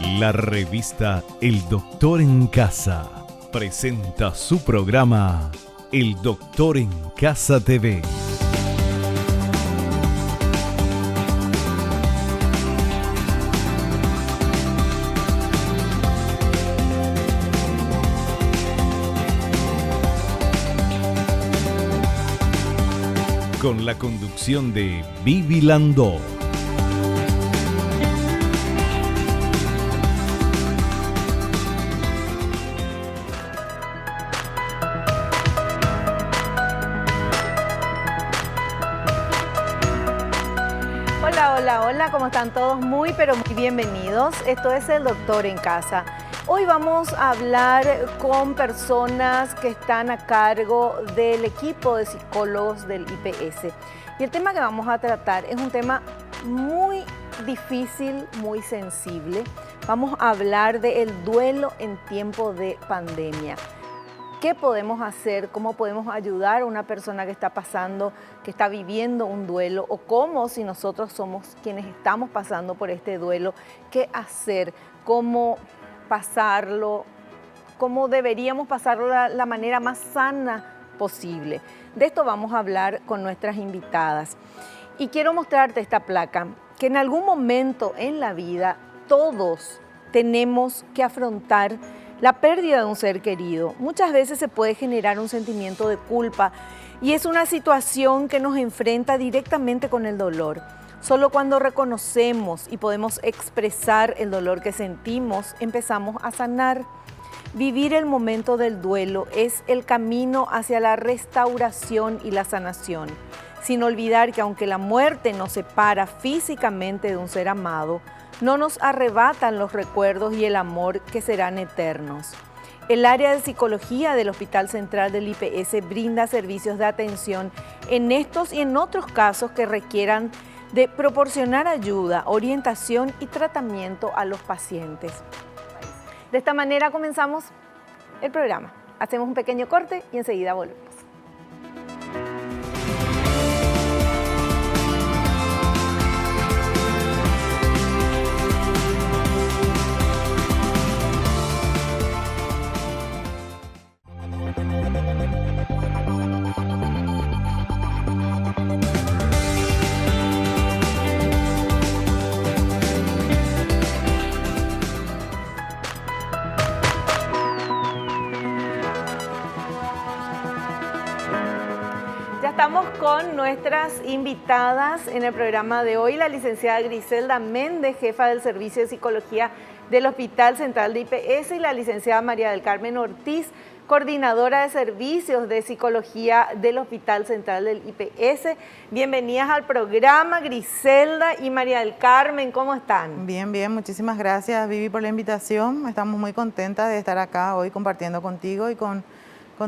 La revista El Doctor en Casa presenta su programa El Doctor en Casa TV. Con la conducción de Vivi Landó. Hola, ¿cómo están todos? Muy bienvenidos. Esto es El Doctor en Casa. Hoy vamos a hablar con personas que están a cargo del equipo de psicólogos del IPS. Y el tema que vamos a tratar es un tema muy difícil, muy sensible. Vamos a hablar del duelo en tiempo de pandemia. ¿Qué podemos hacer? ¿Cómo podemos ayudar a una persona que está viviendo un duelo? ¿O cómo, si nosotros somos quienes estamos pasando por este duelo, qué hacer? ¿Cómo pasarlo? ¿Cómo deberíamos pasarlo de la manera más sana posible? De esto vamos a hablar con nuestras invitadas. Y quiero mostrarte esta placa, que en algún momento en la vida todos tenemos que afrontar la pérdida de un ser querido. Muchas veces se puede generar un sentimiento de culpa y es una situación que nos enfrenta directamente con el dolor. Solo cuando reconocemos y podemos expresar el dolor que sentimos, empezamos a sanar. Vivir el momento del duelo es el camino hacia la restauración y la sanación, sin olvidar que aunque la muerte nos separa físicamente de un ser amado, no nos arrebatan los recuerdos y el amor que serán eternos. El área de psicología del Hospital Central del IPS brinda servicios de atención en estos y en otros casos que requieran de proporcionar ayuda, orientación y tratamiento a los pacientes. De esta manera comenzamos el programa. Hacemos un pequeño corte y enseguida volvemos. Estamos con nuestras invitadas en el programa de hoy, la licenciada Griselda Méndez, jefa del Servicio de Psicología del Hospital Central de IPS, y la licenciada María del Carmen Ortiz, coordinadora de Servicios de Psicología del Hospital Central del IPS. Bienvenidas al programa, Griselda y María del Carmen, ¿cómo están? Bien, muchísimas gracias, Vivi, por la invitación. Estamos muy contentas de estar acá hoy compartiendo contigo y con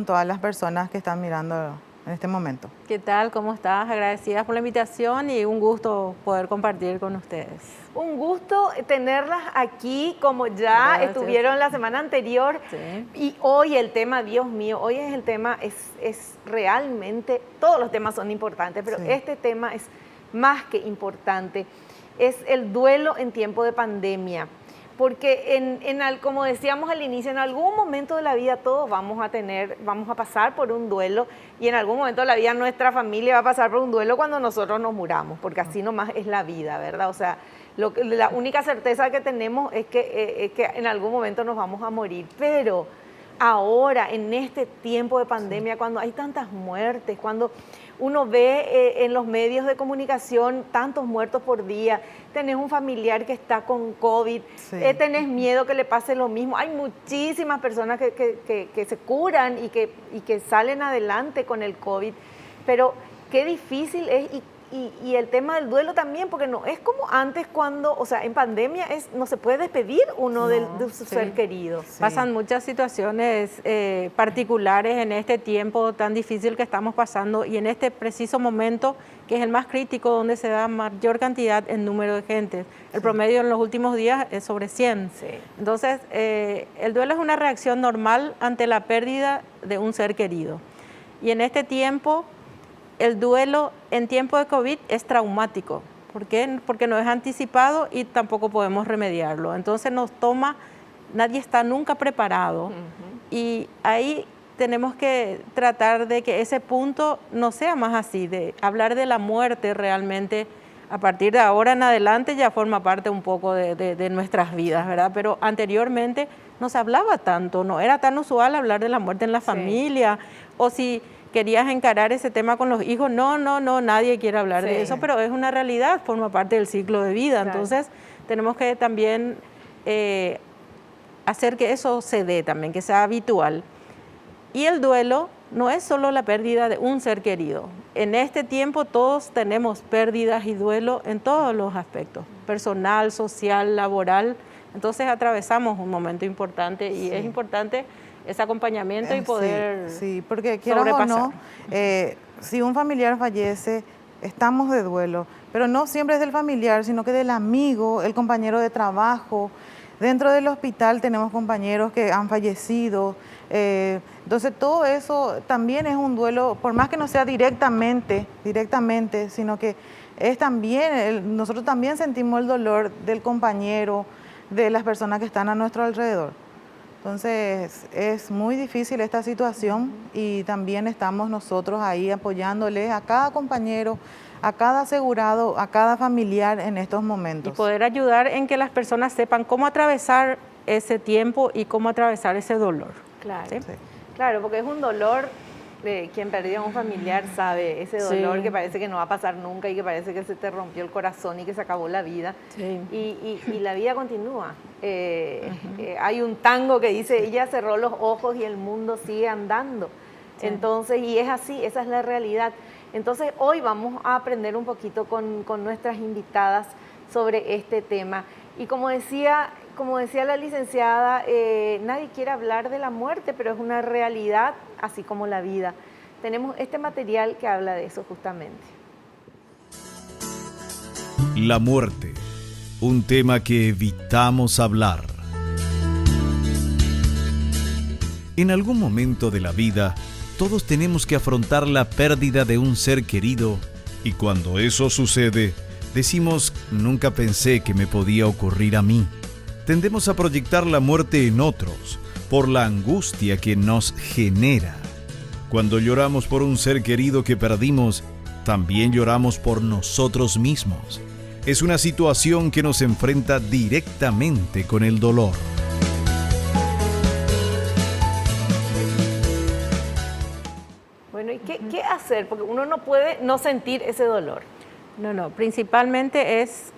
todas las personas que están mirando en este momento. ¿Qué tal? ¿Cómo estás? Agradecidas por la invitación y un gusto poder compartir con ustedes. Un gusto tenerlas aquí, como ya estuvieron la semana anterior. Sí. Y hoy el tema, Dios mío, hoy es el tema, es realmente, todos los temas son importantes, pero sí, este tema es más que importante. Es el duelo en tiempo de pandemia. Porque como decíamos al inicio, en algún momento de la vida todos vamos a pasar por un duelo, y en algún momento de la vida nuestra familia va a pasar por un duelo cuando nosotros nos muramos, porque así nomás es la vida, ¿verdad? O sea, la única certeza que tenemos es que en algún momento nos vamos a morir, pero ahora, en este tiempo de pandemia, cuando hay tantas muertes, cuando uno ve en los medios de comunicación tantos muertos por día, tenés un familiar que está con COVID, sí, tenés miedo que le pase lo mismo. Hay muchísimas personas que se curan y que salen adelante con el COVID, pero qué difícil es y el tema del duelo también, porque no es como antes cuando, o sea, en pandemia no se puede despedir uno de su ser querido. Sí. Pasan muchas situaciones particulares en este tiempo tan difícil que estamos pasando y en este preciso momento, que es el más crítico, donde se da mayor cantidad en número de gente. El promedio en los últimos días es sobre 100. Sí. Entonces, el duelo es una reacción normal ante la pérdida de un ser querido. Y en este tiempo, el duelo en tiempo de COVID es traumático. ¿Por qué? Porque no es anticipado y tampoco podemos remediarlo. Entonces nadie está nunca preparado. Y ahí tenemos que tratar de que ese punto no sea más así, de hablar de la muerte realmente. A partir de ahora en adelante ya forma parte un poco de nuestras vidas, ¿verdad? Pero anteriormente no se hablaba tanto, no era tan usual hablar de la muerte en la familia, o si querías encarar ese tema con los hijos, no, nadie quiere hablar de eso, pero es una realidad, forma parte del ciclo de vida. Claro. Entonces tenemos que también hacer que eso se dé también, que sea habitual. Y el duelo no es solo la pérdida de un ser querido. En este tiempo todos tenemos pérdidas y duelo en todos los aspectos, personal, social, laboral. Entonces atravesamos un momento importante y es importante ese acompañamiento y poder sí, porque quieras o no, si un familiar fallece, estamos de duelo, pero no siempre es del familiar, sino que del amigo, el compañero de trabajo. Dentro del hospital tenemos compañeros que han fallecido. Entonces todo eso también es un duelo, por más que no sea directamente, sino que es también, nosotros también sentimos el dolor del compañero, de las personas que están a nuestro alrededor. Entonces es muy difícil esta situación y también estamos nosotros ahí apoyándole a cada compañero, a cada asegurado, a cada familiar en estos momentos. Y poder ayudar en que las personas sepan cómo atravesar ese tiempo y cómo atravesar ese dolor. Claro, ¿sí? Claro, porque es un dolor, quien perdió a un familiar sabe, ese dolor que parece que no va a pasar nunca y que parece que se te rompió el corazón y que se acabó la vida. Sí. Y la vida continúa. Hay un tango que dice, ella cerró los ojos y el mundo sigue andando. Sí. Entonces, y es así, esa es la realidad. Entonces, hoy vamos a aprender un poquito con nuestras invitadas sobre este tema. Y como decía la licenciada, nadie quiere hablar de la muerte, pero es una realidad, así como la vida. Tenemos este material que habla de eso justamente. La muerte, un tema que evitamos hablar. En algún momento de la vida, todos tenemos que afrontar la pérdida de un ser querido, y cuando eso sucede, decimos, nunca pensé que me podía ocurrir a mí. Tendemos a proyectar la muerte en otros, por la angustia que nos genera. Cuando lloramos por un ser querido que perdimos, también lloramos por nosotros mismos. Es una situación que nos enfrenta directamente con el dolor. Bueno, ¿y qué hacer? Porque uno no puede no sentir ese dolor. No, principalmente es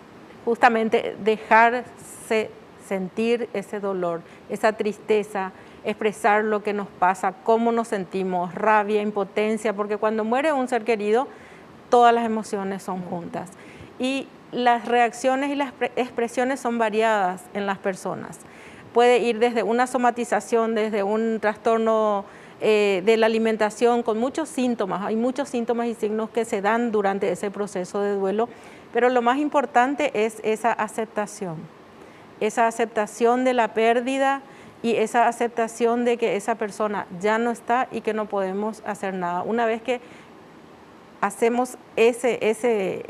justamente dejarse sentir ese dolor, esa tristeza, expresar lo que nos pasa, cómo nos sentimos, rabia, impotencia, porque cuando muere un ser querido, todas las emociones son juntas. Y las reacciones y las expresiones son variadas en las personas. Puede ir desde una somatización, desde un trastorno de la alimentación, con muchos síntomas. Hay muchos síntomas y signos que se dan durante ese proceso de duelo, pero lo más importante es esa aceptación de la pérdida y esa aceptación de que esa persona ya no está y que no podemos hacer nada. Una vez que hacemos ese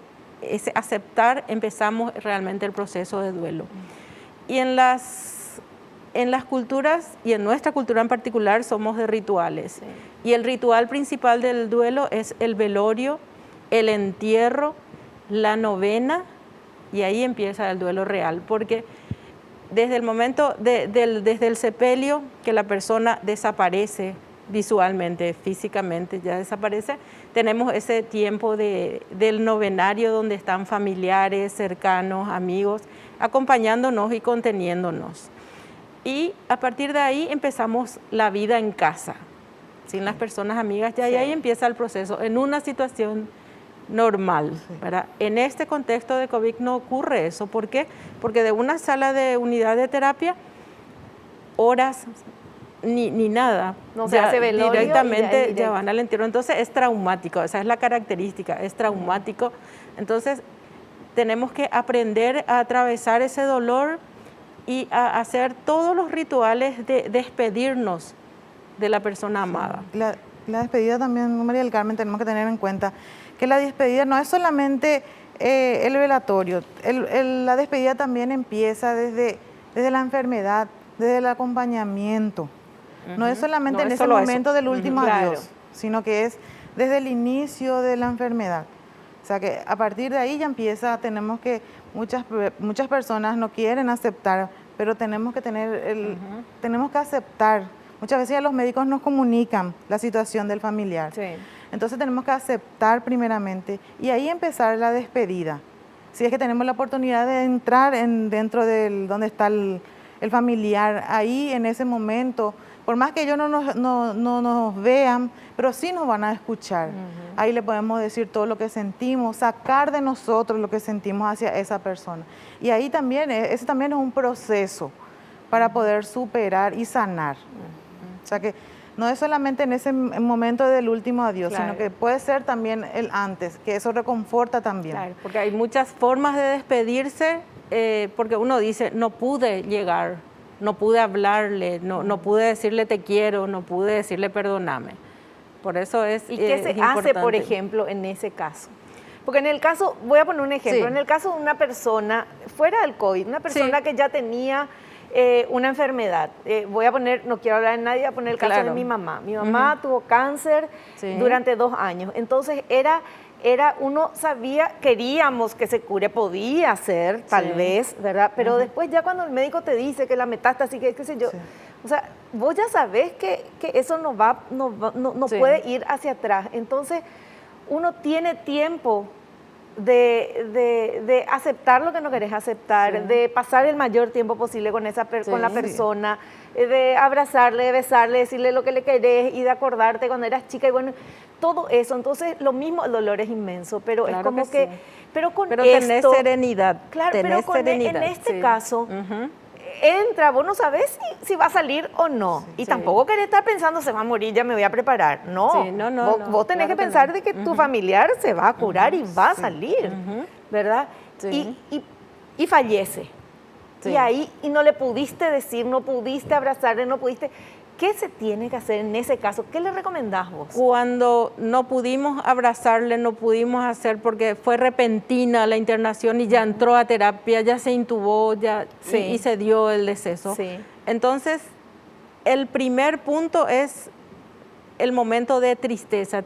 aceptar, empezamos realmente el proceso de duelo. Y en las culturas, y en nuestra cultura en particular, somos de rituales. Sí. Y el ritual principal del duelo es el velorio, el entierro, la novena, y ahí empieza el duelo real, porque desde el momento, desde el sepelio, que la persona desaparece visualmente, físicamente ya desaparece, tenemos ese tiempo del novenario donde están familiares, cercanos, amigos, acompañándonos y conteniéndonos. Y a partir de ahí empezamos la vida en casa, sin las personas amigas, y ahí empieza el proceso, en una situación normal, ¿verdad? En este contexto de COVID no ocurre eso. ¿Por qué? Porque de una sala de unidad de terapia, horas ni nada. No se hace velorio. Directamente ya van al entierro. Entonces es traumático, esa es la característica, es traumático. Entonces tenemos que aprender a atravesar ese dolor y a hacer todos los rituales de despedirnos de la persona amada. La despedida también, María del Carmen, tenemos que tener en cuenta que la despedida no es solamente El velatorio, la despedida también empieza desde la enfermedad, desde el acompañamiento. No es solamente en ese momento del último adiós, sino que es desde el inicio de la enfermedad. O sea que a partir de ahí ya empieza, muchas personas no quieren aceptar, pero tenemos que aceptar. Muchas veces ya los médicos nos comunican la situación del familiar. Sí. Entonces tenemos que aceptar primeramente y ahí empezar la despedida. Si es que tenemos la oportunidad de entrar dentro de donde está el familiar, ahí en ese momento, por más que ellos no nos vean, pero sí nos van a escuchar. Ahí le podemos decir todo lo que sentimos, sacar de nosotros lo que sentimos hacia esa persona. Y ahí también, ese también es un proceso para poder superar y sanar. O sea que no es solamente en ese momento del último adiós, sino que puede ser también el antes, que eso reconforta también. Claro, porque hay muchas formas de despedirse, porque uno dice, no pude llegar, no pude hablarle, no pude decirle te quiero, no pude decirle perdóname. Por eso es ¿Y qué se hace, por ejemplo, en ese caso? Porque en el caso, voy a poner un ejemplo, en el caso de una persona fuera del COVID, una persona que ya tenía una enfermedad, no quiero hablar de nadie, voy a poner el caso de mi mamá. Mi mamá tuvo cáncer durante 2 años, entonces uno sabía, queríamos que se cure, podía ser, tal vez, ¿verdad? Pero después ya cuando el médico te dice que la metástasis, que qué sé yo, o sea, vos ya sabés que eso no puede ir hacia atrás. Entonces, uno tiene tiempo de aceptar lo que no querés aceptar, de pasar el mayor tiempo posible con la persona, de abrazarle, de besarle, decirle lo que le querés y de acordarte cuando eras chica y bueno, todo eso. Entonces, lo mismo, el dolor es inmenso, pero claro, es como que pero tenés serenidad. Claro, pero en este caso, entra, vos no sabés si va a salir o no. Y tampoco querés estar pensando, se va a morir, ya me voy a preparar. No, vos tenés que pensar de que tu familiar se va a curar y va a salir, ¿verdad? Y fallece. Y ahí, y no le pudiste decir, no pudiste abrazarle, no pudiste... ¿Qué se tiene que hacer en ese caso? ¿Qué le recomendás vos? Cuando no pudimos abrazarle, no pudimos hacer porque fue repentina la internación y ya entró a terapia, ya se intubó y se dio el deceso. Entonces, el primer punto es el momento de tristeza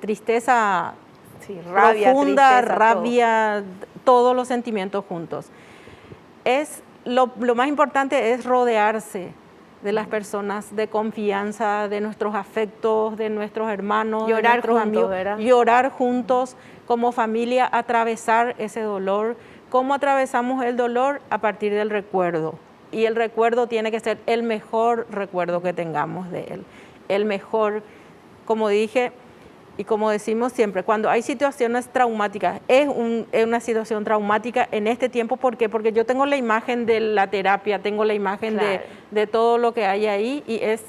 rabia, profunda, tristeza, rabia, todos los sentimientos juntos. Lo más importante es rodearse de las personas de confianza, de nuestros afectos, de nuestros hermanos, de nuestros amigos, ¿verdad? Llorar juntos como familia, atravesar ese dolor. ¿Cómo atravesamos el dolor? A partir del recuerdo. Y el recuerdo tiene que ser el mejor recuerdo que tengamos de él. El mejor, como dije, y como decimos siempre, cuando hay situaciones traumáticas, es una situación traumática en este tiempo, ¿por qué? Porque yo tengo la imagen de la terapia, tengo la imagen de todo lo que hay ahí y es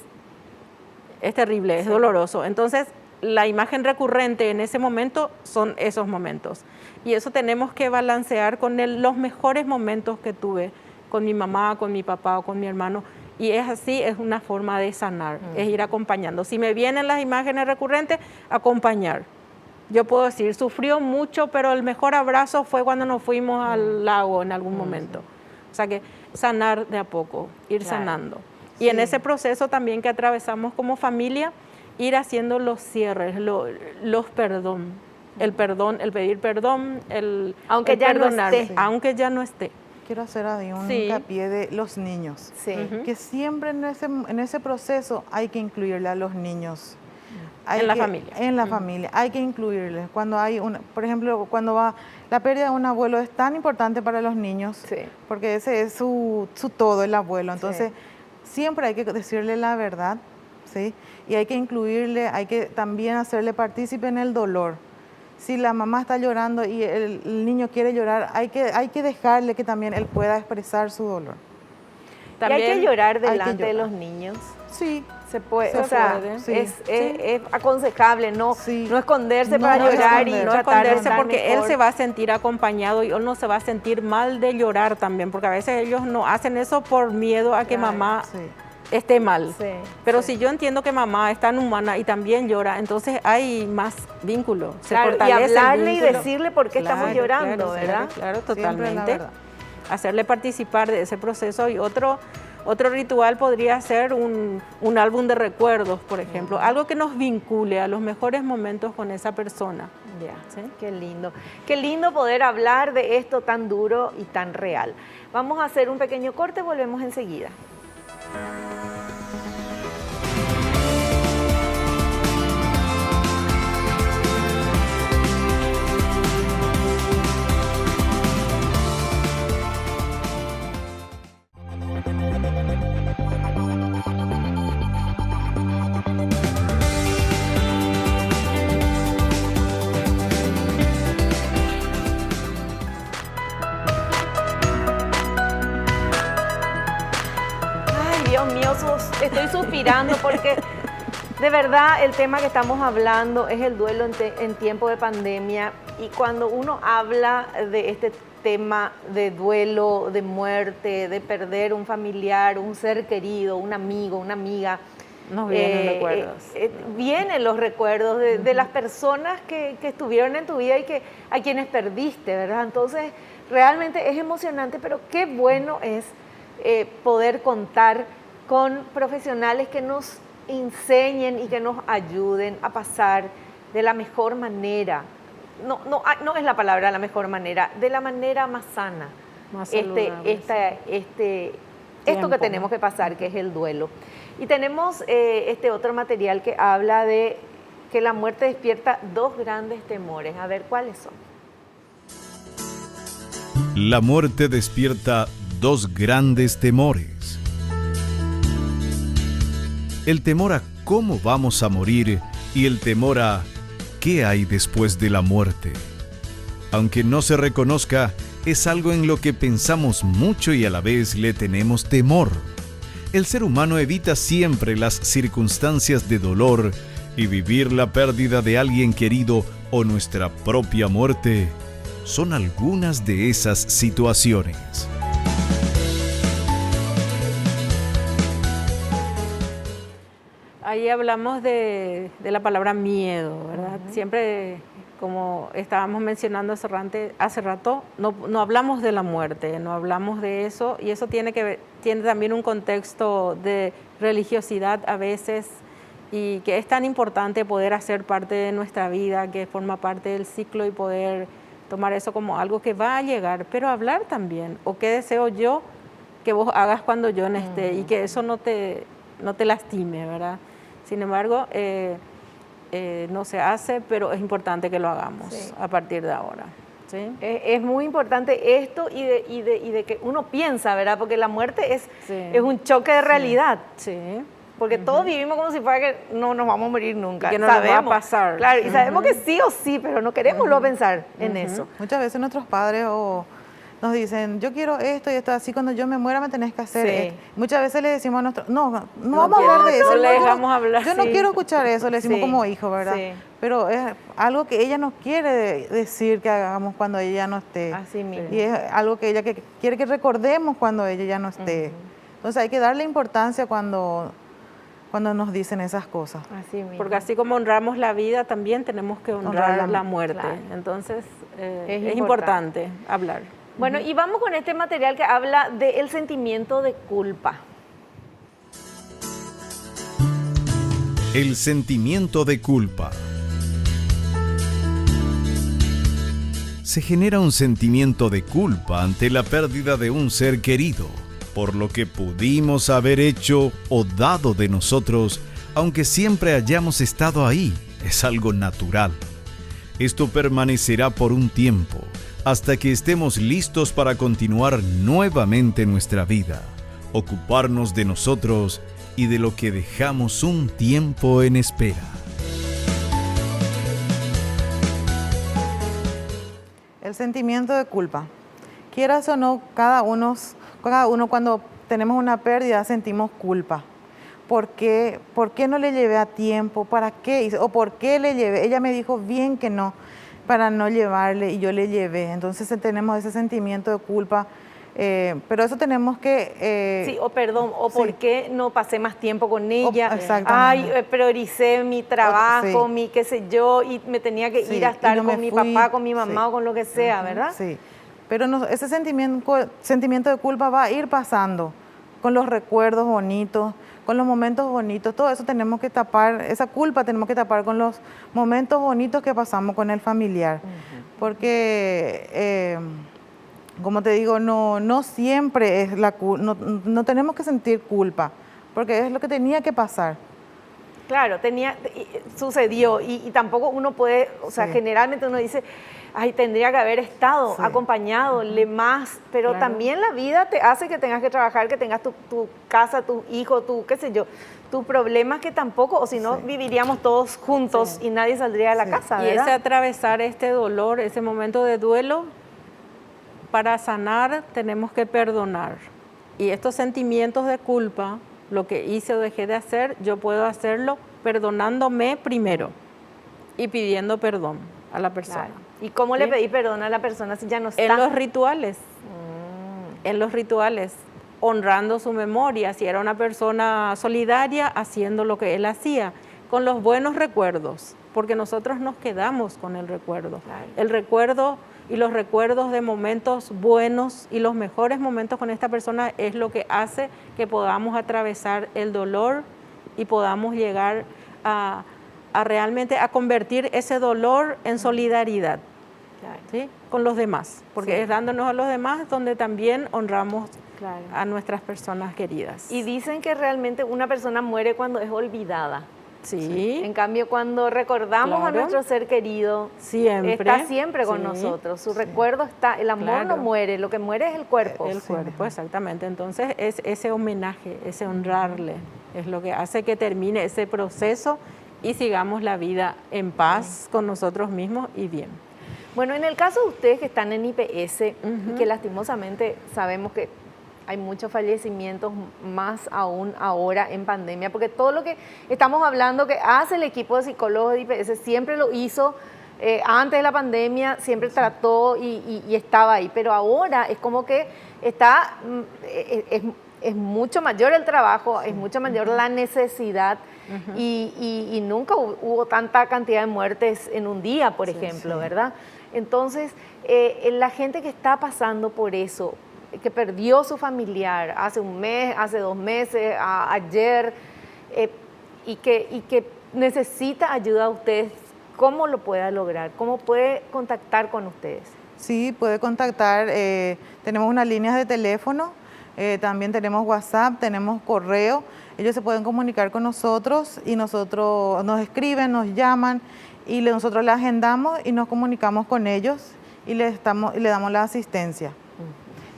terrible, es doloroso. Entonces, la imagen recurrente en ese momento son esos momentos. Y eso tenemos que balancear con los mejores momentos que tuve con mi mamá, con mi papá o con mi hermano. Y es así, es una forma de sanar, es ir acompañando. Si me vienen las imágenes recurrentes, acompañar. Yo puedo decir, sufrió mucho, pero el mejor abrazo fue cuando nos fuimos al lago en algún momento. O sea que sanar de a poco, ir sanando. Y en ese proceso también que atravesamos como familia, ir haciendo los cierres, los perdón. El pedir perdón, aunque ya perdonar, no esté. Aunque ya no esté. Quiero hacer ahí un hincapié de los niños, que siempre en ese proceso hay que incluirle a los niños. En la familia. En la familia, hay que incluirles. Cuando hay por ejemplo, la pérdida de un abuelo es tan importante para los niños, porque ese es su todo, el abuelo. Entonces, siempre hay que decirle la verdad, ¿sí? Y hay que incluirle, hay que también hacerle partícipe en el dolor. Si la mamá está llorando y el niño quiere llorar, hay que dejarle que también él pueda expresar su dolor. También ¿y hay que llorar delante de los niños? Sí. Se puede, es aconsejable, no esconderse para llorar y no esconderse porque él se va a sentir acompañado y él no se va a sentir mal de llorar también, porque a veces ellos no hacen eso por miedo a que mamá esté mal. Sí, Pero sí. si yo entiendo que mamá es tan humana y también llora, entonces hay más vínculo. Se Claro, y fortalece el hablarle y vínculo. decirle por qué estamos Claro, llorando, claro, ¿verdad? Claro, Siempre la totalmente. verdad. Hacerle participar de ese proceso. Y otro ritual podría ser un álbum de recuerdos, por ejemplo, algo que nos vincule a los mejores momentos con esa persona. Ya, ¿Sí? qué lindo. Qué lindo poder hablar de esto tan duro y tan real. Vamos a hacer un pequeño corte, volvemos enseguida. Ay, Dios mío, estoy suspirando porque de verdad el tema que estamos hablando es el duelo en tiempo de pandemia, y cuando uno habla de este tema de duelo, de muerte, de perder un familiar, un ser querido, un amigo, una amiga, Nos vienen recuerdos. Vienen los recuerdos de las personas que estuvieron en tu vida y a quienes perdiste, ¿verdad? Entonces, realmente es emocionante, pero qué bueno es poder contar con profesionales que nos enseñen y que nos ayuden a pasar de la mejor manera. No es la palabra la mejor manera, de la manera más sana. Más saludable, Esto que tenemos que pasar, que es el duelo. Y tenemos este otro material que habla de que la muerte despierta dos grandes temores. A ver, ¿cuáles son? La muerte despierta dos grandes temores. El temor a cómo vamos a morir y el temor a qué hay después de la muerte. Aunque no se reconozca, es algo en lo que pensamos mucho y a la vez le tenemos temor. El ser humano evita siempre las circunstancias de dolor, y vivir la pérdida de alguien querido o nuestra propia muerte son algunas de esas situaciones. Ahí hablamos de la palabra miedo, ¿verdad? Siempre, como estábamos mencionando hace rato, no hablamos de la muerte, no hablamos de eso, y eso tiene también un contexto de religiosidad a veces, y que es tan importante poder hacer parte de nuestra vida, que forma parte del ciclo, y poder tomar eso como algo que va a llegar, pero hablar también, o qué deseo yo que vos hagas cuando yo no esté, y que eso no te lastime, ¿verdad? Sin embargo, no se hace, pero es importante que lo hagamos a partir de ahora. ¿Sí? Es muy importante esto y de que uno piensa, ¿verdad? Porque la muerte es un choque de realidad. Sí. Porque todos vivimos como si fuera que no nos vamos a morir nunca. Y que no nos va a pasar. Claro, y sabemos que sí o sí, pero no queremos luego pensar en eso. Muchas veces nuestros padres nos dicen, yo quiero esto y esto, así cuando yo me muera me tenés que hacer esto. Muchas veces le decimos a nuestros, no vamos a hablar de eso. No le dejamos hablar. Yo no quiero escuchar eso, le decimos como hijo, ¿verdad? Sí. Pero es algo que ella nos quiere decir que hagamos cuando ella ya no esté. Así mismo. Y es algo que ella quiere que recordemos cuando ella ya no esté. Entonces hay que darle importancia cuando nos dicen esas cosas. Así mismo. Porque así como honramos la vida, también tenemos que honrar la muerte. Claro. Entonces, Es importante hablar. Bueno, y vamos con este material que habla del sentimiento de culpa. El sentimiento de culpa. Se genera un sentimiento de culpa ante la pérdida de un ser querido, por lo que pudimos haber hecho o dado de nosotros, aunque siempre hayamos estado ahí. Es algo natural. Esto permanecerá por un tiempo, hasta que estemos listos para continuar nuevamente nuestra vida, ocuparnos de nosotros y de lo que dejamos un tiempo en espera. El sentimiento de culpa. Quieras o no, cada uno cuando tenemos una pérdida sentimos culpa. ¿Por qué no le llevé a tiempo? ¿Para qué? ¿O por qué le llevé? Ella me dijo bien que no, para no llevarle, y yo le llevé. Entonces tenemos ese sentimiento de culpa. Pero eso tenemos que... sí, o perdón, o sí. por qué no pasé más tiempo con ella. Exactamente. Ay, prioricé mi trabajo, sí. mi qué sé yo, y me tenía que Sí, ir a estar no con mi fui. papá, con mi mamá Sí. o con lo que sea, ¿verdad? Sí, pero ese sentimiento de culpa va a ir pasando con los recuerdos bonitos, con los momentos bonitos, todo eso tenemos que tapar, esa culpa tenemos que tapar con los momentos bonitos que pasamos con el familiar, porque, como te digo, no siempre es no tenemos que sentir culpa, porque es lo que tenía que pasar. Claro, sucedió y tampoco uno puede, o sea, Sí. generalmente uno dice, ay, tendría que haber estado Sí. acompañadole más, pero Claro. también la vida te hace que tengas que trabajar, que tengas tu casa, tu hijo, tu, qué sé yo, tus problemas que tampoco, o si no, Sí. viviríamos todos juntos Sí. y nadie saldría de la Sí. casa, Y ¿verdad? ese atravesar este dolor, ese momento de duelo, para sanar tenemos que perdonar. Y estos sentimientos de culpa, lo que hice o dejé de hacer, yo puedo hacerlo perdonándome primero y pidiendo perdón a la persona. Claro. ¿Y cómo le ¿Sí? pedí perdón a la persona si ya no está? En los rituales, honrando su memoria, si era una persona solidaria, haciendo lo que él hacía, con los buenos recuerdos, porque nosotros nos quedamos con el recuerdo. Claro. El recuerdo y los recuerdos de momentos buenos y los mejores momentos con esta persona es lo que hace que podamos atravesar el dolor y podamos llegar a realmente a convertir ese dolor en solidaridad. Claro. ¿Sí? Con los demás, porque Sí. es dándonos a los demás donde también honramos Claro. a nuestras personas queridas. Y dicen que realmente una persona muere cuando es olvidada. sí, En cambio, cuando recordamos a Claro. nuestro ser querido, siempre. está siempre con Sí, nosotros. Su recuerdo está, el amor Claro. no muere, lo que muere es el cuerpo. El cuerpo, exactamente. Entonces, es ese homenaje, ese honrarle, es lo que hace que termine ese proceso y sigamos la vida en paz con nosotros mismos y bien. Bueno, en el caso de ustedes que están en IPS, y que lastimosamente sabemos que hay muchos fallecimientos, más aún ahora en pandemia, porque todo lo que estamos hablando que hace el equipo de psicólogos de IPS siempre lo hizo antes de la pandemia, siempre trató y estaba ahí, pero ahora es como que está, es mucho mayor el trabajo, es mucho mayor la necesidad y nunca hubo tanta cantidad de muertes en un día, por ejemplo, ¿verdad? Entonces, la gente que está pasando por eso, que perdió su familiar hace un mes, hace 2 meses, ayer, y que necesita ayuda a ustedes, ¿cómo lo pueda lograr? ¿Cómo puede contactar con ustedes? Sí, puede contactar, tenemos unas líneas de teléfono, también tenemos WhatsApp, tenemos correo, ellos se pueden comunicar con nosotros y nosotros nos escriben, nos llaman y nosotros les agendamos y nos comunicamos con ellos y le damos la asistencia.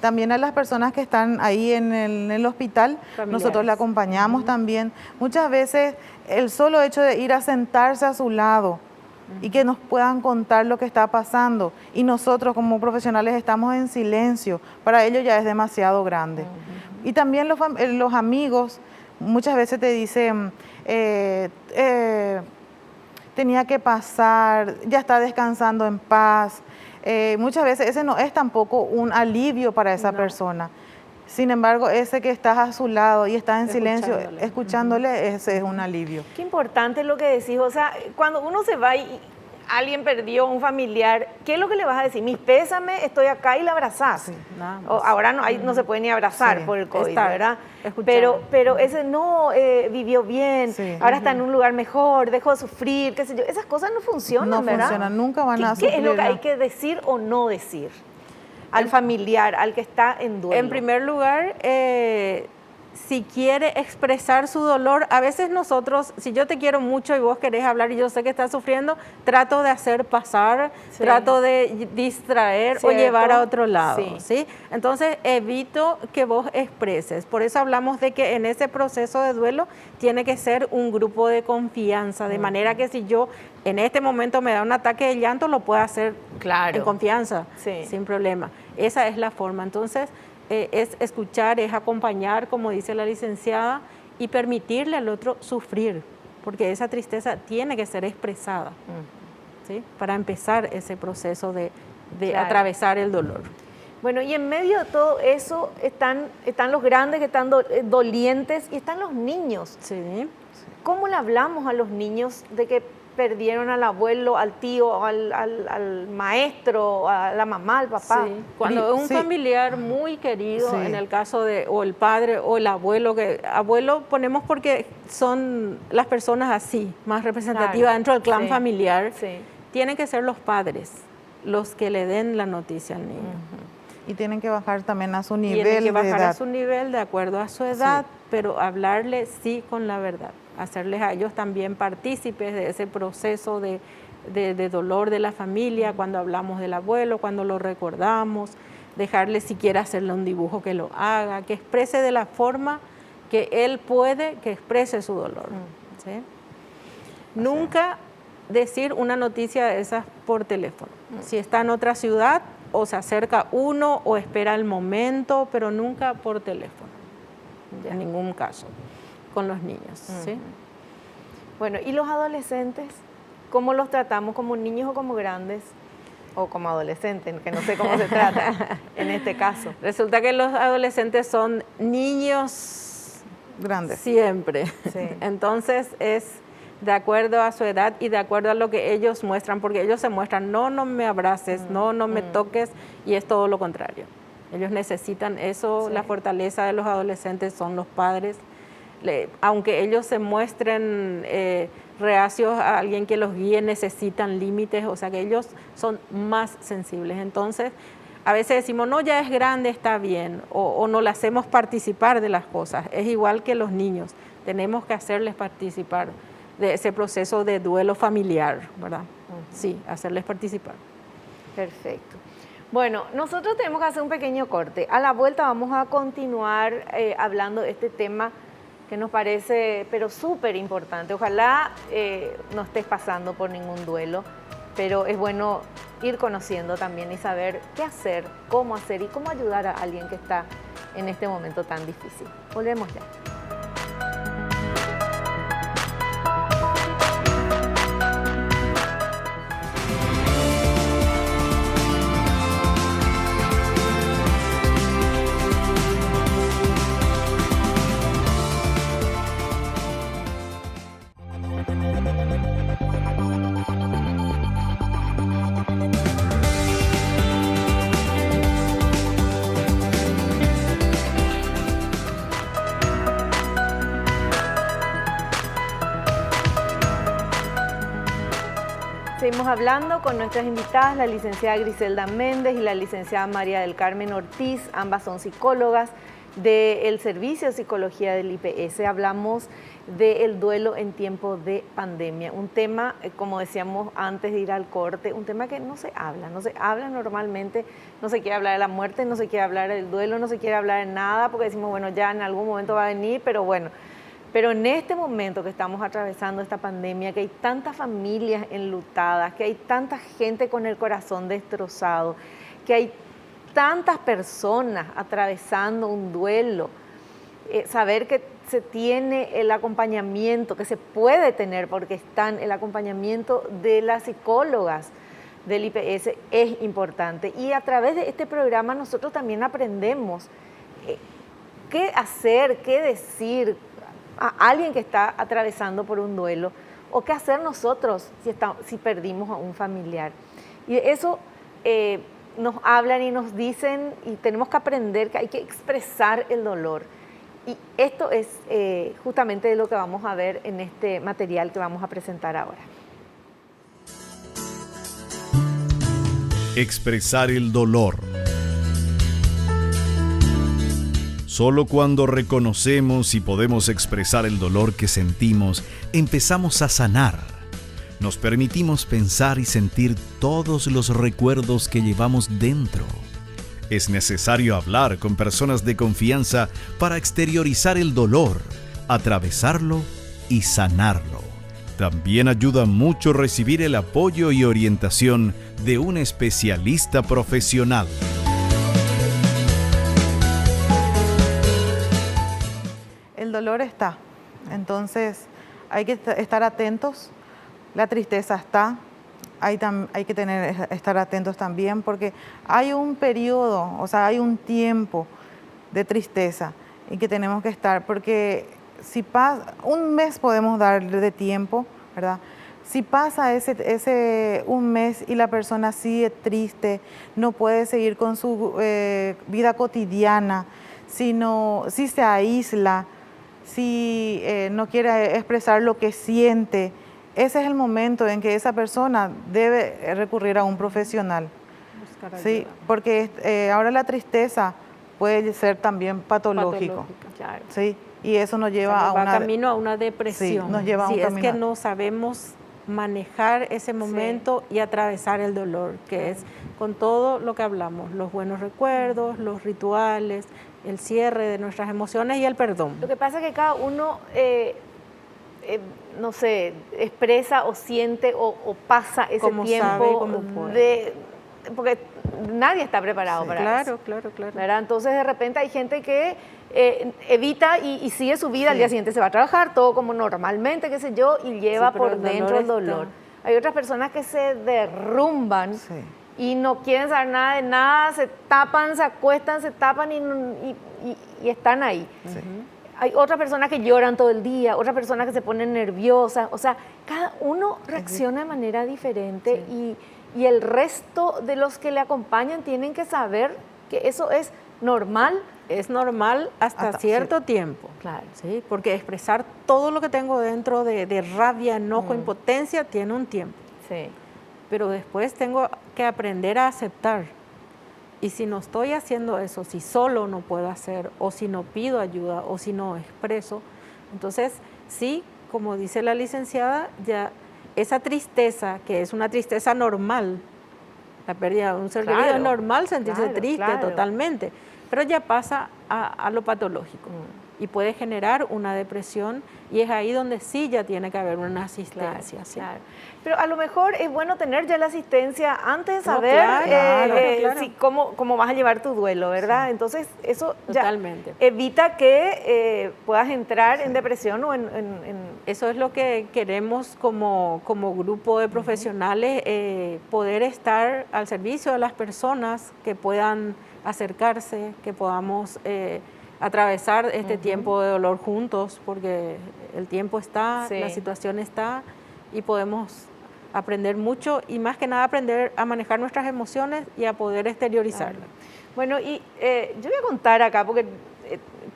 También a las personas que están ahí en el hospital, nosotros le acompañamos también. Muchas veces el solo hecho de ir a sentarse a su lado y que nos puedan contar lo que está pasando y nosotros como profesionales estamos en silencio, para ellos ya es demasiado grande. Y también los amigos muchas veces te dicen, tenía que pasar, ya está descansando en paz. Muchas veces ese no es tampoco un alivio para esa persona. Sin embargo, ese que estás a su lado y estás en silencio, escuchándole, ese es un alivio. Qué importante lo que decís, o sea, cuando uno se va y alguien perdió un familiar, ¿qué es lo que le vas a decir? Mis pésames, estoy acá y la abrazás. Sí, ahora no se puede ni abrazar por el COVID, ¿verdad? Pero ese no vivió bien, ahora está en un lugar mejor, dejó de sufrir, qué sé yo. Esas cosas no funcionan, ¿verdad? No funcionan, nunca van a sufrir. ¿Qué es lo que hay que decir o no decir al familiar, al que está en duelo? En primer lugar, si quiere expresar su dolor, a veces nosotros, si yo te quiero mucho y vos querés hablar y yo sé que estás sufriendo, trato de hacer pasar, trato de distraer o llevar a otro lado, ¿sí? Entonces evito que vos expreses. Por eso hablamos de que en ese proceso de duelo tiene que ser un grupo de confianza, de manera que si yo en este momento me da un ataque de llanto, lo puedo hacer en confianza, sin problema. Esa es la forma. Entonces, es escuchar, es acompañar, como dice la licenciada, y permitirle al otro sufrir, porque esa tristeza tiene que ser expresada, ¿sí? Para empezar ese proceso de atravesar el dolor. Bueno, y en medio de todo eso están los grandes que están dolientes y están los niños. Sí. ¿Cómo le hablamos a los niños de que perdieron al abuelo, al tío, al maestro, a la mamá, al papá? Sí. Cuando es un familiar muy querido, en el caso de o el padre o el abuelo, que abuelo ponemos porque son las personas así, más representativas dentro del clan familiar, tienen que ser los padres los que le den la noticia al niño. Y tienen que bajar también a su nivel de edad. Tienen que bajar a su nivel de acuerdo a su edad, pero hablarle con la verdad. Hacerles a ellos también partícipes de ese proceso de dolor de la familia, cuando hablamos del abuelo, cuando lo recordamos, dejarle si quiere hacerle un dibujo que lo haga, que exprese de la forma que él puede, que exprese su dolor. ¿Sí? Nunca decir una noticia de esas por teléfono. Si está en otra ciudad, o se acerca uno o espera el momento, pero nunca por teléfono, en ningún caso, con los niños. ¿Sí? Bueno, ¿y los adolescentes? ¿Cómo los tratamos? ¿Como niños o como grandes? O como adolescentes, que no sé cómo se trata en este caso. Resulta que los adolescentes son niños grandes siempre. Entonces es de acuerdo a su edad y de acuerdo a lo que ellos muestran, porque ellos se muestran, no me abraces, no me toques, y es todo lo contrario. Ellos necesitan eso, la fortaleza de los adolescentes son los padres. Aunque ellos se muestren reacios a alguien que los guíe, necesitan límites, o sea que ellos son más sensibles. Entonces, a veces decimos, no, ya es grande, está bien, o no le hacemos participar de las cosas. Es igual que los niños, tenemos que hacerles participar de ese proceso de duelo familiar, ¿verdad? Sí, hacerles participar. Perfecto. Bueno, nosotros tenemos que hacer un pequeño corte. A la vuelta vamos a continuar hablando de este tema que nos parece, pero súper importante. Ojalá no estés pasando por ningún duelo, pero es bueno ir conociendo también y saber qué hacer, cómo hacer y cómo ayudar a alguien que está en este momento tan difícil. Volvemos ya. Seguimos hablando con nuestras invitadas, la licenciada Griselda Méndez y la licenciada María del Carmen Ortiz, ambas son psicólogas del Servicio de Psicología del IPS. Hablamos del duelo en tiempo de pandemia, un tema, como decíamos antes de ir al corte, un tema que no se habla normalmente, no se quiere hablar de la muerte, no se quiere hablar del duelo, no se quiere hablar de nada, porque decimos, bueno, ya en algún momento va a venir, pero bueno. Pero en este momento que estamos atravesando esta pandemia, que hay tantas familias enlutadas, que hay tanta gente con el corazón destrozado, que hay tantas personas atravesando un duelo, saber que se tiene el acompañamiento, que se puede tener porque están el acompañamiento de las psicólogas del IPS es importante. Y a través de este programa nosotros también aprendemos qué hacer, qué decir a alguien que está atravesando por un duelo, o qué hacer nosotros si perdimos a un familiar. Y eso nos hablan y nos dicen, y tenemos que aprender que hay que expresar el dolor. Y esto es justamente lo que vamos a ver en este material que vamos a presentar ahora. Expresar el dolor. Solo cuando reconocemos y podemos expresar el dolor que sentimos, empezamos a sanar. Nos permitimos pensar y sentir todos los recuerdos que llevamos dentro. Es necesario hablar con personas de confianza para exteriorizar el dolor, atravesarlo y sanarlo. También ayuda mucho recibir el apoyo y orientación de un especialista profesional. El dolor está, entonces hay que estar atentos. La tristeza está, hay que estar atentos también, porque hay un periodo, o sea, hay un tiempo de tristeza en que tenemos que estar, porque si pasa, un mes podemos darle de tiempo, ¿verdad? Si pasa ese un mes y la persona sigue triste, no puede seguir con su vida cotidiana, si se aísla, si no quiere expresar lo que siente, ese es el momento en que esa persona debe recurrir a un profesional. Sí, porque ahora la tristeza puede ser también patológico. Claro. Sí, y eso nos lleva camino a una depresión. Sí, nos lleva a un camino. Es que no sabemos manejar ese momento y atravesar el dolor, que es con todo lo que hablamos, los buenos recuerdos, los rituales, el cierre de nuestras emociones y el perdón. Lo que pasa es que cada uno, no sé, expresa o siente o pasa ese como tiempo sabe y como puede. Porque nadie está preparado para eso. Claro. ¿Verdad? Entonces de repente hay gente que evita y sigue su vida, al día siguiente se va a trabajar, todo como normalmente, qué sé yo, y lleva por dentro el dolor. Hay otras personas que se derrumban y no quieren saber nada de nada, se tapan, se acuestan, se tapan y están ahí. Sí. Hay otras personas que lloran todo el día, otras personas que se ponen nerviosas, o sea, cada uno reacciona de manera diferente y el resto de los que le acompañan tienen que saber que eso es normal. Es normal hasta cierto tiempo. Claro. ¿Sí? Porque expresar todo lo que tengo dentro de rabia, enojo, impotencia, tiene un tiempo. Sí. Pero después tengo que aprender a aceptar. Y si no estoy haciendo eso, si solo no puedo hacer, o si no pido ayuda, o si no expreso, entonces sí, como dice la licenciada, ya esa tristeza, que es una tristeza normal, la pérdida de un ser querido es normal sentirse triste totalmente, pero ya pasa a lo patológico y puede generar una depresión, y es ahí donde sí ya tiene que haber una asistencia. Claro. Pero a lo mejor es bueno tener ya la asistencia antes de saber cómo vas a llevar tu duelo, ¿verdad? Sí. Entonces eso totalmente ya evita que puedas entrar en depresión o en... Eso es lo que queremos como grupo de profesionales, poder estar al servicio de las personas que puedan acercarse, que podamos atravesar este tiempo de dolor juntos, porque el tiempo está, la situación está, y podemos aprender mucho, y más que nada aprender a manejar nuestras emociones y a poder exteriorizarlas. Bueno, y yo voy a contar acá, porque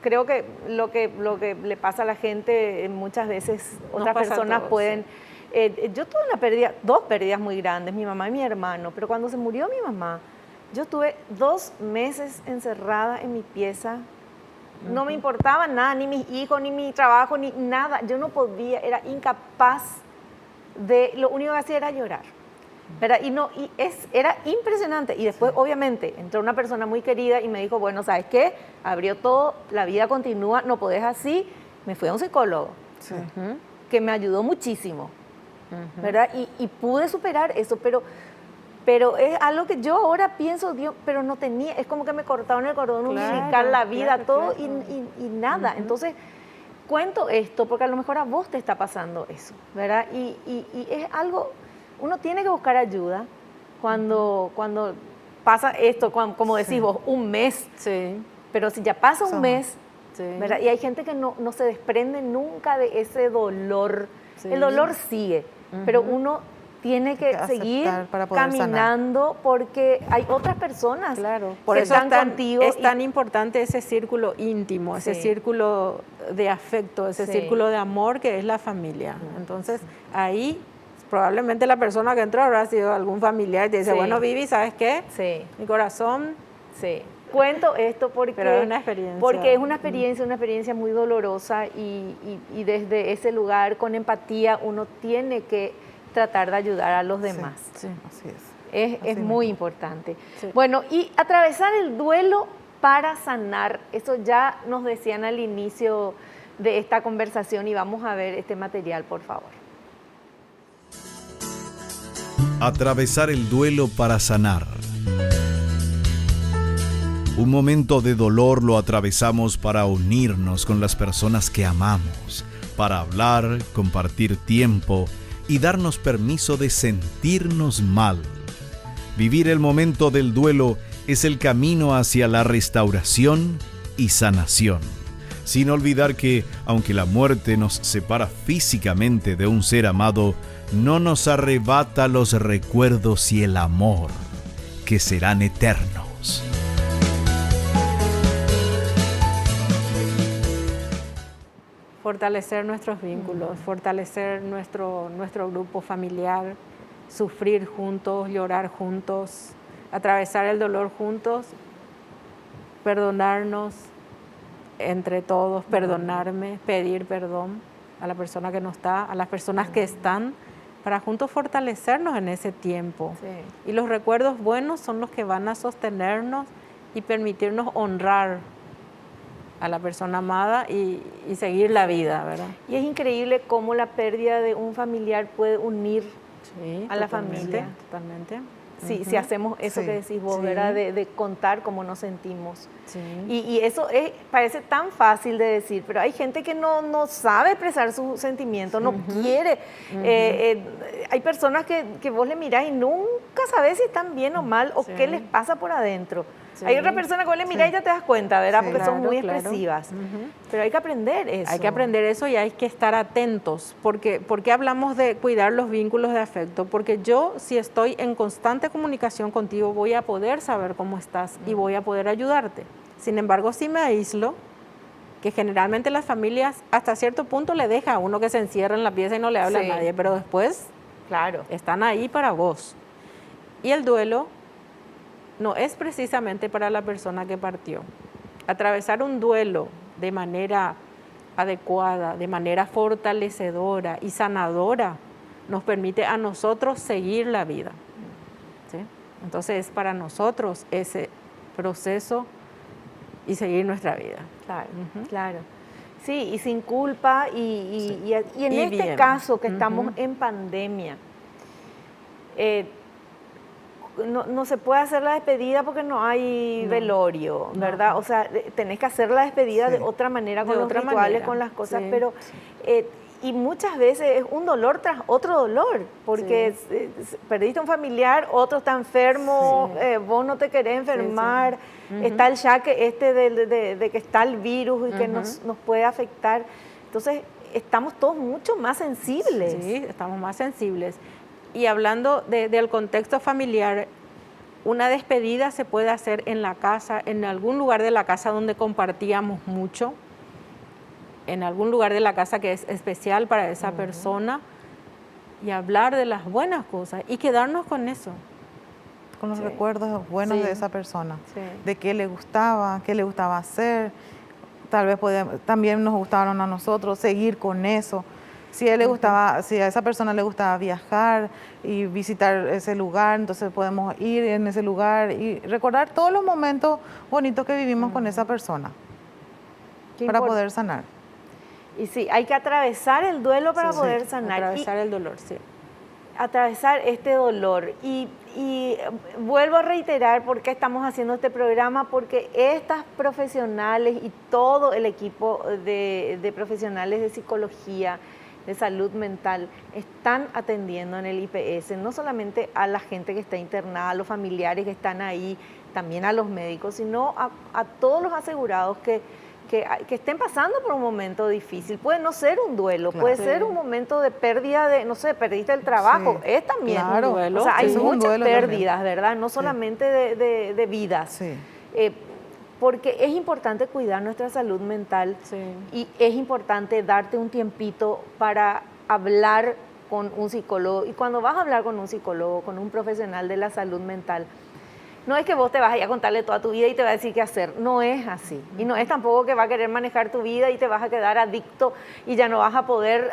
creo que lo que le pasa a la gente muchas veces, otras personas pueden... yo tuve dos pérdidas muy grandes, mi mamá y mi hermano, pero cuando se murió mi mamá, yo estuve 2 meses encerrada en mi pieza. No me importaba nada, ni mis hijos, ni mi trabajo, ni nada. Yo no podía, era incapaz lo único que hacía era llorar, ¿verdad? Era impresionante. Y después, obviamente, entró una persona muy querida y me dijo, bueno, ¿sabes qué? Abrió todo, la vida continúa, no podés así. Me fui a un psicólogo, que me ayudó muchísimo, ¿verdad? Y pude superar eso, pero es algo que yo ahora pienso, Dios, pero no tenía, es como que me cortaron el cordón umbilical, la vida, todo, y nada. Entonces, cuento esto porque a lo mejor a vos te está pasando eso, ¿verdad? Y es algo, uno tiene que buscar ayuda cuando pasa esto, como decís vos, un mes. Sí. Pero si ya pasa un mes, ¿verdad? Y hay gente que no se desprende nunca de ese dolor. Sí. El dolor sigue, pero uno tiene que seguir caminando porque hay otras personas por que eso están contigo. Es tan importante ese círculo íntimo, ese círculo de afecto, ese círculo de amor que es la familia. Entonces, ahí probablemente la persona que entró habrá sido algún familiar y te dice, bueno, Vivi, ¿sabes qué? Sí. Mi corazón... Sí. Cuento esto porque es una experiencia. Porque es una experiencia muy dolorosa y desde ese lugar, con empatía, uno tiene que tratar de ayudar a los demás. Sí, así es. Es muy importante. Sí. Bueno, y atravesar el duelo para sanar, eso ya nos decían al inicio de esta conversación, y vamos a ver este material, por favor. Atravesar el duelo para sanar. Un momento de dolor lo atravesamos para unirnos con las personas que amamos, para hablar, compartir tiempo y darnos permiso de sentirnos mal. Vivir el momento del duelo es el camino hacia la restauración y sanación. Sin olvidar que, aunque la muerte nos separa físicamente de un ser amado, no nos arrebata los recuerdos y el amor, que serán eternos. Fortalecer nuestros vínculos, fortalecer nuestro grupo familiar, sufrir juntos, llorar juntos, atravesar el dolor juntos, perdonarnos entre todos, perdonarme, pedir perdón a la persona que no está, a las personas que están, para juntos fortalecernos en ese tiempo. Sí. Y los recuerdos buenos son los que van a sostenernos y permitirnos honrar a la persona amada y seguir la vida, ¿verdad? Y es increíble cómo la pérdida de un familiar puede unir a la familia. Totalmente. Sí, si hacemos eso que decís vos, ¿verdad? De contar cómo nos sentimos. Sí. Y eso parece tan fácil de decir, pero hay gente que no sabe expresar sus sentimientos, no quiere. Hay personas que vos le mirás y nunca sabés si están bien o mal o qué les pasa por adentro. Sí. Hay otra persona que vos le mirás y ya te das cuenta, ¿verdad? Porque son muy expresivas. Pero hay que aprender eso. Hay que aprender eso y hay que estar atentos. ¿Por qué hablamos de cuidar los vínculos de afecto? Porque yo, si estoy en constante comunicación contigo, voy a poder saber cómo estás y voy a poder ayudarte. Sin embargo, si me aíslo, que generalmente las familias hasta cierto punto le deja a uno que se encierra en la pieza y no le habla a nadie, pero después están ahí para vos. Y el duelo no es precisamente para la persona que partió. Atravesar un duelo de manera adecuada, de manera fortalecedora y sanadora, nos permite a nosotros seguir la vida. ¿Sí? Entonces es para nosotros ese proceso y seguir nuestra vida. Claro, claro. Sí, y sin culpa y en este caso que estamos en pandemia, no se puede hacer la despedida porque no hay velorio, ¿verdad? O sea, tenés que hacer la despedida de otra manera, con los rituales, con las cosas, pero y muchas veces es un dolor tras otro dolor, porque perdiste un familiar, otro está enfermo, vos no te querés enfermar, está el yaque de que está el virus y que nos puede afectar. Entonces, estamos todos mucho más sensibles. Sí, estamos más sensibles. Y hablando del contexto familiar, una despedida se puede hacer en la casa, en algún lugar de la casa donde compartíamos mucho, en algún lugar de la casa que es especial para esa persona, y hablar de las buenas cosas y quedarnos con eso. Con los recuerdos buenos de esa persona, de qué le gustaba hacer, tal vez también nos gustaron a nosotros, seguir con eso. Si a esa persona le gustaba viajar y visitar ese lugar, entonces podemos ir en ese lugar y recordar todos los momentos bonitos que vivimos con esa persona para poder sanar. Y sí, hay que atravesar el duelo para poder sanar. Atravesar el dolor, atravesar este dolor. Y vuelvo a reiterar por qué estamos haciendo este programa, porque estas profesionales y todo el equipo de profesionales de psicología, de salud mental, están atendiendo en el IPS, no solamente a la gente que está internada, a los familiares que están ahí, también a los médicos, sino a todos los asegurados que estén pasando por un momento difícil. Puede no ser un duelo, puede ser un momento de pérdida perdiste el trabajo, es también un duelo. O sea, hay muchas pérdidas, ¿verdad? No solamente de vidas. Sí. Porque es importante cuidar nuestra salud mental y es importante darte un tiempito para hablar con un psicólogo. Y cuando vas a hablar con un psicólogo, con un profesional de la salud mental, no es que vos te vas a ir a contarle toda tu vida y te va a decir qué hacer. No es así. Y no es tampoco que va a querer manejar tu vida y te vas a quedar adicto y ya no vas a poder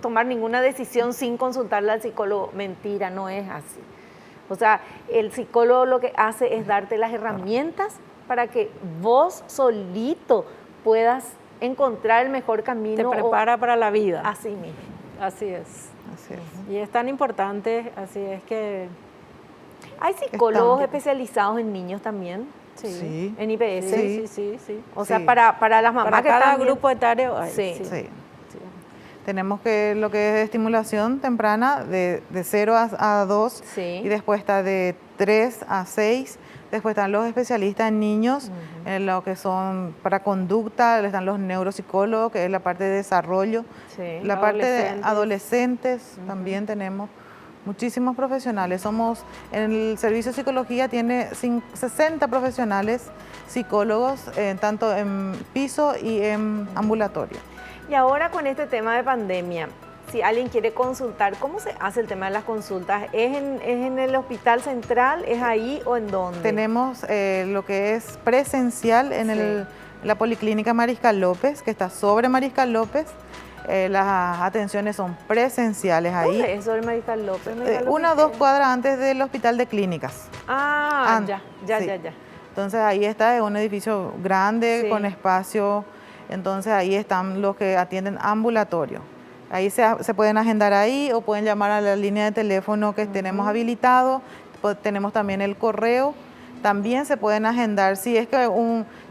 tomar ninguna decisión sin consultarle al psicólogo. Mentira, no es así. O sea, el psicólogo lo que hace es darte las herramientas para que vos solito puedas encontrar el mejor camino. Te prepara para la vida. Así mismo. Así es. Y es tan importante, así es que... ¿Hay psicólogos especializados en niños también? Sí. ¿En IPS? Sí. O sea, para las mamás para que cada están grupo etario hay. Sí. Tenemos lo que es estimulación temprana de 0 a 2 Sí. y después está de 3 a 6. Después están los especialistas en niños, en lo que son para conducta, están los neuropsicólogos, que es la parte de desarrollo. Sí. La parte de adolescentes también tenemos muchísimos profesionales. En el servicio de psicología tiene 60 profesionales psicólogos, tanto en piso y en ambulatorio. Y ahora con este tema de pandemia, si alguien quiere consultar, ¿cómo se hace el tema de las consultas? ¿Es en el hospital central? ¿Es ahí o en dónde? Tenemos lo que es presencial en la Policlínica Mariscal López, que está sobre Mariscal López. Las atenciones son presenciales ahí. ¿Dónde es sobre Mariscal López? Una o 2 cuadras antes del Hospital de Clínicas. Ah, Sí. ya. Entonces ahí está, es un edificio grande, Sí. con espacio. Entonces ahí están los que atienden ambulatorio. Ahí se pueden agendar ahí o pueden llamar a la línea de teléfono que tenemos habilitado. Tenemos también el correo. También se pueden agendar. Si es que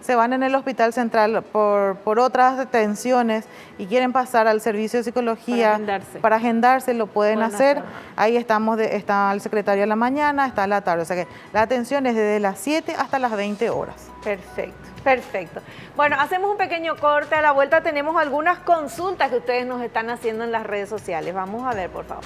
se van en el hospital central por otras atenciones y quieren pasar al servicio de psicología para agendarse, lo pueden hacer. Ahí está el secretario a la mañana, está a la tarde. O sea que la atención es desde las 7 hasta las 20 horas. Perfecto. Bueno, hacemos un pequeño corte. A la vuelta tenemos algunas consultas que ustedes nos están haciendo en las redes sociales. Vamos a ver, por favor.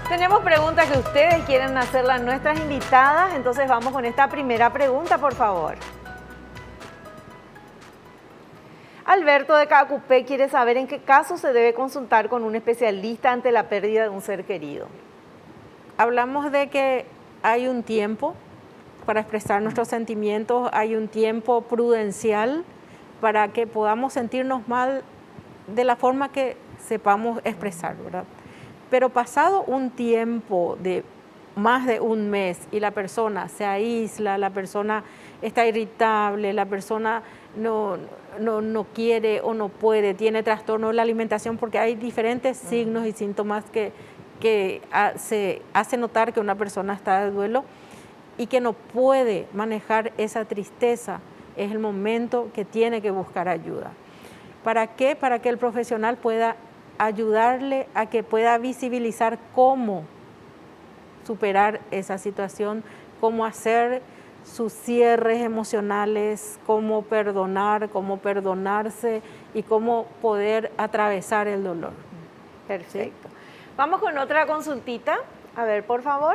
Tenemos preguntas que ustedes quieren hacerle a nuestras invitadas, entonces vamos con esta primera pregunta, por favor. Alberto de Cacupé quiere saber en qué caso se debe consultar con un especialista ante la pérdida de un ser querido. Hablamos de que hay un tiempo para expresar nuestros sentimientos, hay un tiempo prudencial para que podamos sentirnos mal de la forma que sepamos expresar, ¿verdad? Pero pasado un tiempo de más de un mes y la persona se aísla, la persona está irritable, la persona no quiere o no puede, tiene trastorno de la alimentación, porque hay diferentes signos y síntomas que se hace notar que una persona está de duelo y que no puede manejar esa tristeza, es el momento que tiene que buscar ayuda. ¿Para qué? Para que el profesional pueda ayudarle a que pueda visibilizar cómo superar esa situación, cómo hacer sus cierres emocionales, cómo perdonar, cómo perdonarse y cómo poder atravesar el dolor. Perfecto. ¿Sí? Vamos con otra consultita. A ver, por favor.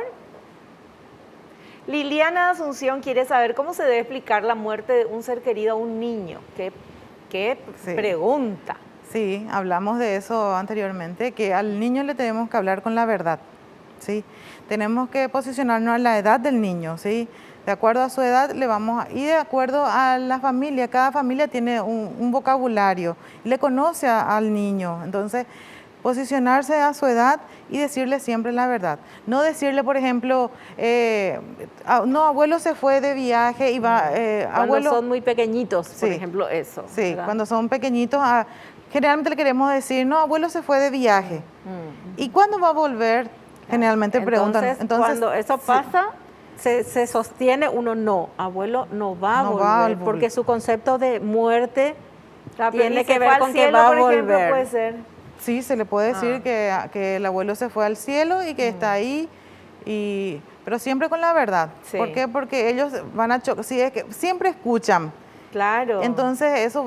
Liliana Asunción quiere saber cómo se debe explicar la muerte de un ser querido a un niño. ¿Qué pregunta? Sí, hablamos de eso anteriormente, que al niño le tenemos que hablar con la verdad, ¿sí? Tenemos que posicionarnos a la edad del niño, ¿sí? De acuerdo a su edad y de acuerdo a la familia, cada familia tiene un vocabulario, le conoce al niño, entonces posicionarse a su edad y decirle siempre la verdad. No decirle, por ejemplo, no, abuelo se fue de viaje y va... cuando son muy pequeñitos, por ejemplo, eso. Sí, ¿verdad? Cuando son pequeñitos... Generalmente le queremos decir, no, abuelo se fue de viaje. ¿Y cuándo va a volver? Generalmente preguntan. Entonces, cuando eso pasa, se sostiene uno, no, abuelo no va a volver, porque su concepto de muerte tiene que ver con que va a volver. Ejemplo, puede ser. Sí, se le puede decir que el abuelo se fue al cielo y que está ahí, pero siempre con la verdad. Sí. ¿Por qué? Porque ellos van a chocar, es que siempre escuchan. Claro. Entonces eso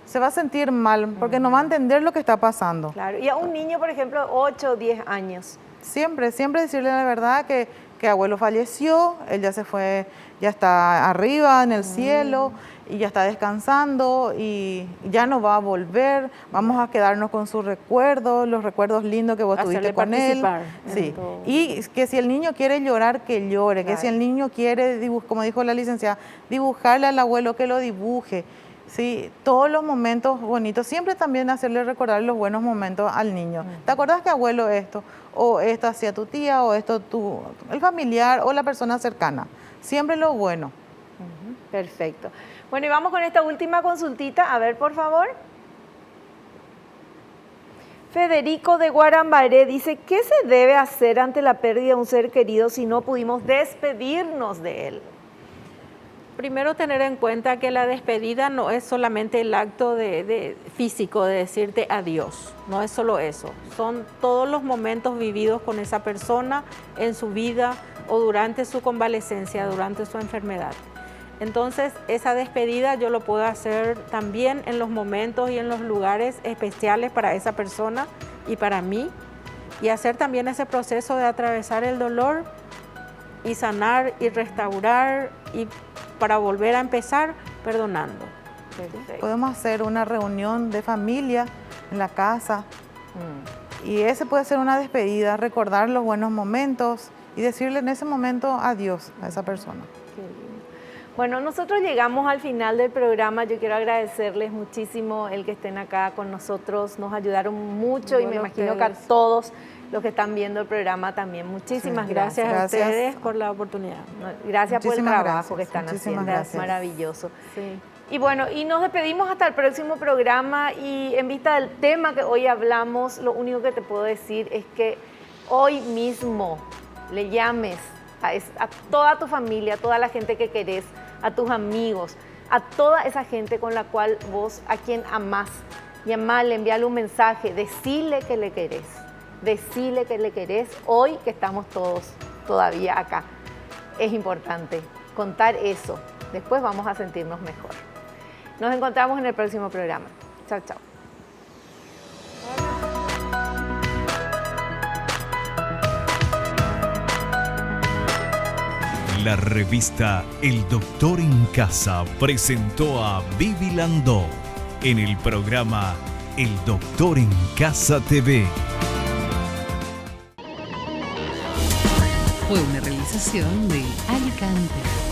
se va a sentir mal, porque no va a entender lo que está pasando. Claro, y a un niño, por ejemplo, 8 o 10 años. Siempre decirle la verdad que abuelo falleció, él ya se fue, ya está arriba en el cielo y ya está descansando y ya no va a volver, vamos a quedarnos con sus recuerdos, los recuerdos lindos que vos tuviste con él. Sí. Y que si el niño quiere llorar, que llore, que si el niño quiere, como dijo la licenciada, dibujarle al abuelo, que lo dibuje. Sí, todos los momentos bonitos, siempre también hacerle recordar los buenos momentos al niño. ¿Te acuerdas que abuelo esto? O esto hacía tu tía, o esto el familiar o la persona cercana. Siempre lo bueno. Perfecto. Bueno, y vamos con esta última consultita. A ver, por favor. Federico de Guarambaré dice, ¿qué se debe hacer ante la pérdida de un ser querido si no pudimos despedirnos de él? Primero tener en cuenta que la despedida no es solamente el acto físico de decirte adiós, no es solo eso, son todos los momentos vividos con esa persona en su vida o durante su convalecencia, durante su enfermedad. Entonces, esa despedida yo lo puedo hacer también en los momentos y en los lugares especiales para esa persona y para mí, y hacer también ese proceso de atravesar el dolor y sanar y restaurar y para volver a empezar perdonando. Perfecto. Podemos hacer una reunión de familia en la casa y ese puede ser una despedida, recordar los buenos momentos y decirle en ese momento adiós a esa persona. Qué lindo. Bueno, nosotros llegamos al final del programa. Yo quiero agradecerles muchísimo el que estén acá con nosotros. Nos ayudaron mucho y me imagino que a todos los que están viendo el programa también. Muchísimas gracias. Gracias a ustedes por la oportunidad. Gracias por el trabajo que están Muchísimas haciendo. gracias. Es maravilloso. Sí. Y bueno, y nos despedimos hasta el próximo programa y en vista del tema que hoy hablamos, lo único que te puedo decir es que hoy mismo le llames a toda tu familia, a toda la gente que querés, a tus amigos, a toda esa gente con la cual vos, a quien amás, llamarle, enviarle un mensaje, decirle que le querés. Decirle que le querés hoy que estamos todos todavía acá. Es importante contar eso. Después vamos a sentirnos mejor. Nos encontramos en el próximo programa. Chao, chao. La revista El Doctor en Casa presentó a Vivi Landó en el programa El Doctor en Casa TV. Fue una realización de Alicante.